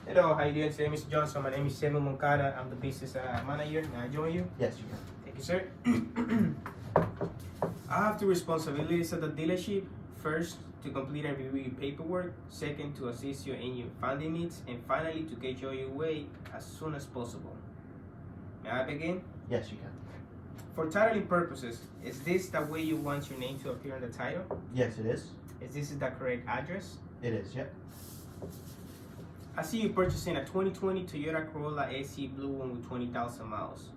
Hello, how you doing today, Mr. Johnson? My name is Samuel Moncada. I'm the business manager. May I join you? Yes, you can. Thank you, sir. I have two responsibilities at the dealership. First, to complete and review your paperwork. Second, to assist you in your funding needs. And finally, to get you on your way as soon as possible. May I begin? Yes, you can. For titling purposes, is this the way you want your name to appear on the title? Yes, it is. Is this the correct address? It is, yep. I see you purchasing a 2020 Toyota Corolla SE Blue one with 20,000 miles.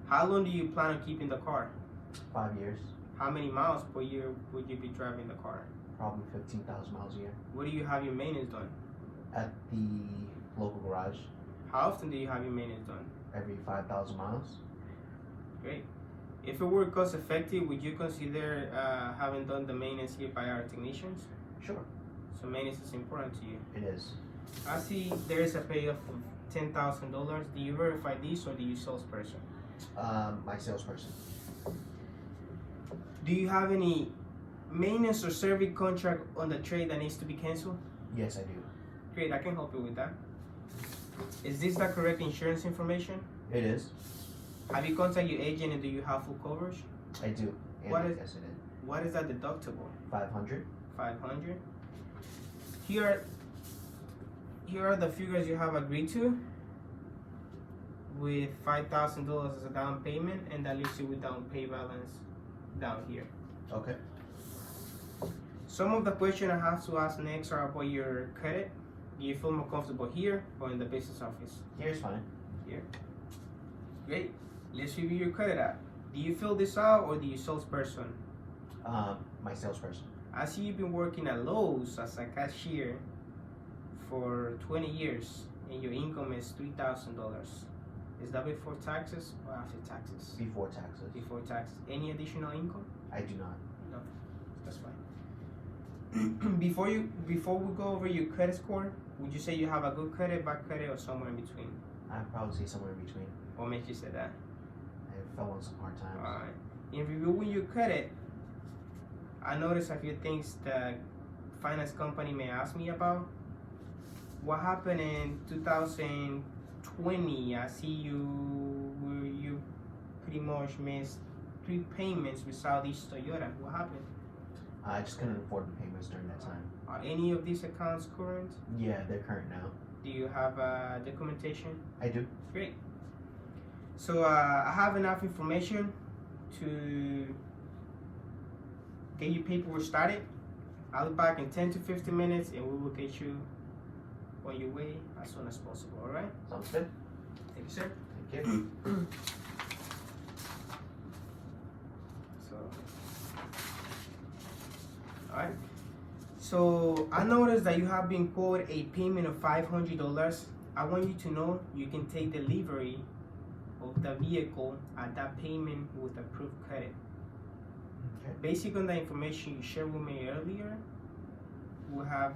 How long do you plan on keeping the car? 5 years. How many miles per year would you be driving the car? Probably 15,000 miles a year. Where do you have your maintenance done? At the local garage, How often do you have your maintenance done? every 5,000 miles. Great. If it were cost effective, would you consider having done the maintenance here by our technicians? Sure. So maintenance is important to you. It is. I see there is a payoff of $10,000. Do you verify this or do you salesperson? My salesperson. Do you have any maintenance or service contract on the trade that needs to be canceled? Yes, I do. Great, I can help you with that. Is this the correct insurance information? It is. Have you contacted your agent and do you have full coverage? I do. And What is- yes, it is. What is that deductible? 500. 500. Here are the figures you have agreed to, with $5,000 as a down payment, and that leaves you with down pay balance down here. Okay. Some of the questions I have to ask next are about your credit. Do you feel more comfortable here or in the business office? Here's fine. Here. Great. Let's review your credit app. Do you fill this out or do you salesperson? My salesperson. I see you've been working at Lowe's as a cashier for 20 years and your income is $3,000. Is that before taxes or after taxes? Before taxes. Before taxes. Any additional income? I do not. No. That's fine. before we go over your credit score, would you say you have a good credit, bad credit, or somewhere in between? I'd probably say somewhere in between. What makes you say that? I fell on some hard times. Alright. In reviewing your credit, I noticed a few things the finance company may ask me about. What happened in 2020? I see you pretty much missed 3 payments with Southeast Toyota. What happened? I just couldn't afford the payments during that time. Are any of these accounts current? Yeah, they're current now. Do you have documentation? I do. Great. So I have enough information to get your paperwork started. I'll be back in 10 to 15 minutes and we will get you on your way as soon as possible, all right? Sounds good. Thank you, sir. Thank you. So, all right. So I noticed that you have been quoted a payment of $500. I want you to know you can take delivery of the vehicle at that payment with approved credit. Okay. Based on the information you shared with me earlier, we'll have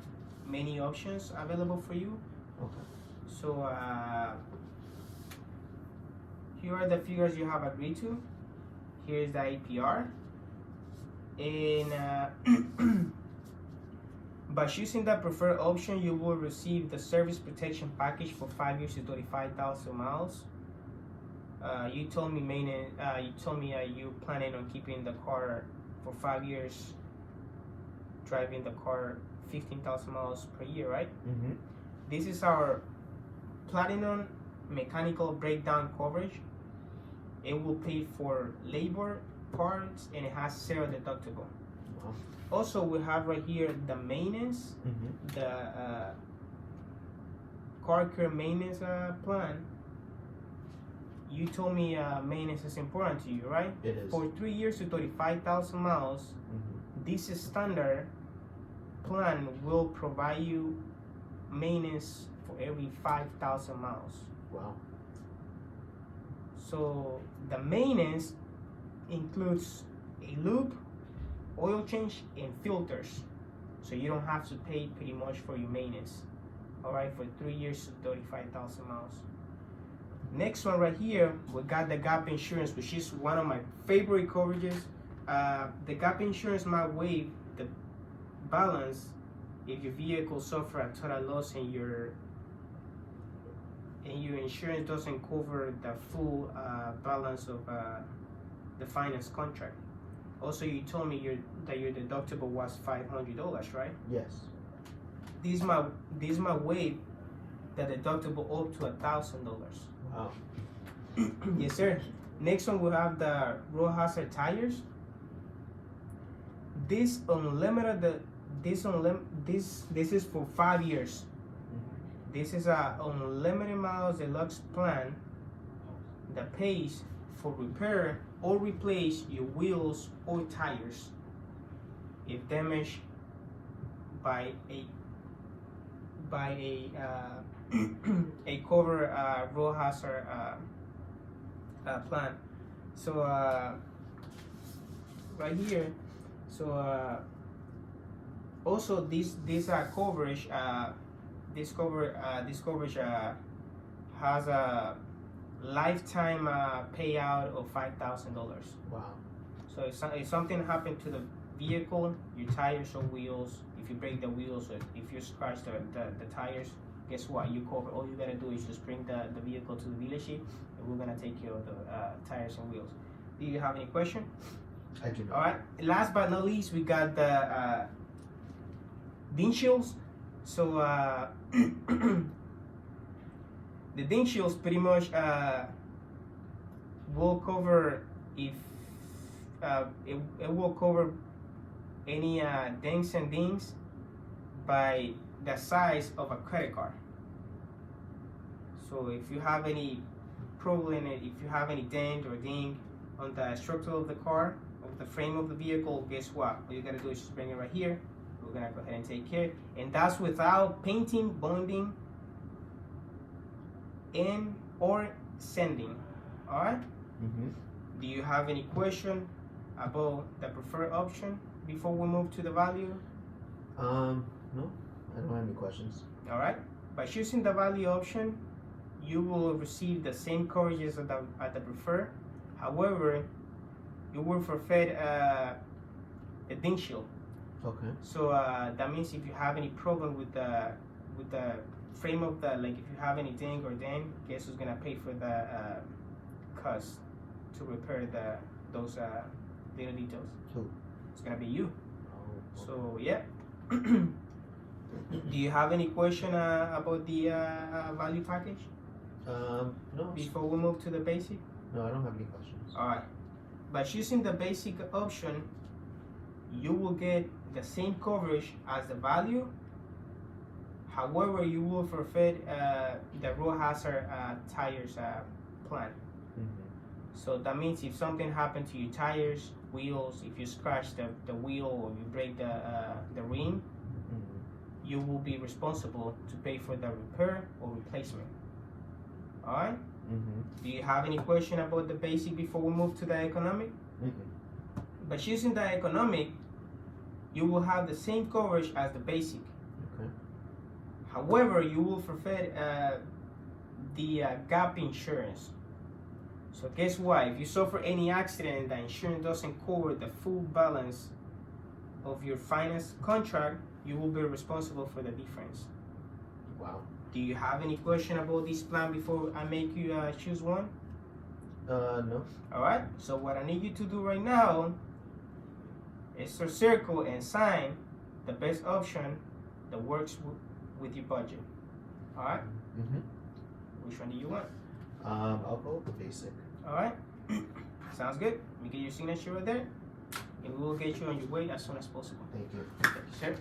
many options available for you. Okay. So here are the figures you have agreed to. Here's the APR. And by choosing the preferred option, you will receive the service protection package for 5 years to 35,000 miles. You told me you planning on keeping the car for 5 years, driving the car 15,000 miles per year, right? Mm-hmm. This is our platinum mechanical breakdown coverage. It will pay for labor, parts, and it has 0 deductible. Wow. Also, we have right here the maintenance, Mm-hmm. the car care maintenance plan. You told me maintenance is important to you, right? It is. For 3 years to 35,000 miles, Mm-hmm. this standard plan will provide you maintenance for every 5,000 miles. Wow. So the maintenance includes a loop, oil change, and filters. So you don't have to pay pretty much for your maintenance. All right, for 3 years to 35,000 miles. Next one right here, we got the gap insurance, which is one of my favorite coverages. The gap insurance might waive the balance if your vehicle suffer a total loss and your and your insurance doesn't cover the full balance of the finance contract. Also, you told me that your deductible was $500, right? Yes. This might waive the deductible up to $1,000. Wow. Yes, sir. Next one we have the road hazard tires. This is for 5 years. This is a unlimited miles deluxe plan that pays for repair or replace your wheels or tires if damaged by a a cover road hazard plan. So right here, so also this coverage this coverage has a lifetime payout of $5,000. Wow. So if something happened to the vehicle, your tires or wheels, if you break the wheels or if you scratch the tires, guess what? You cover. All you gotta do is just bring the vehicle to the dealership, and we're gonna take care of the tires and wheels. Do you have any question? I do not. All right. Last but not least, we got the windshields. So the windshields pretty much will cover if it will cover any dings and dings by the size of a credit card. So if you have any problem, if you have any dent or ding on the structure of the car, of the frame of the vehicle, guess what? All you gotta do is just bring it right here. We're gonna go ahead and take care, and that's without painting, bonding, and or sanding. All right. Do you have any question about the preferred option before we move to the value? No, I don't have any questions. All right. By choosing the value option, you will receive the same coverages at the preferred. However, you will forfeit the windshield. Okay. So that means if you have any problem with the frame of the, like if you have any ding or dent, guess who's gonna pay for the cost to repair those little details? Who? It's gonna be you. Oh. So yeah. Do you have any question about the value package No. before we move to the basic? No, I don't have any questions. All right. By choosing the basic option, you will get the same coverage as the value. However, you will forfeit the road hazard tires plan. So that means if something happened to your tires, wheels, if you scratch the wheel or you break the rim, you will be responsible to pay for the repair or replacement. All right. Do you have any question about the basic before we move to the economic? By choosing the economic, you will have the same coverage as the basic. Okay. However, you will forfeit the gap insurance. So guess what? If you suffer any accident and the insurance doesn't cover the full balance of your finance contract, you will be responsible for the difference. Wow. Do you have any question about this plan before I make you choose one? No. All right. So what I need you to do right now is to circle and sign the best option that works with your budget. All right. Which one do you want? I'll go with the basic. All right. Sounds good. Let me get your signature right there, and we will get you on your way as soon as possible. Thank you. Thank you, sir.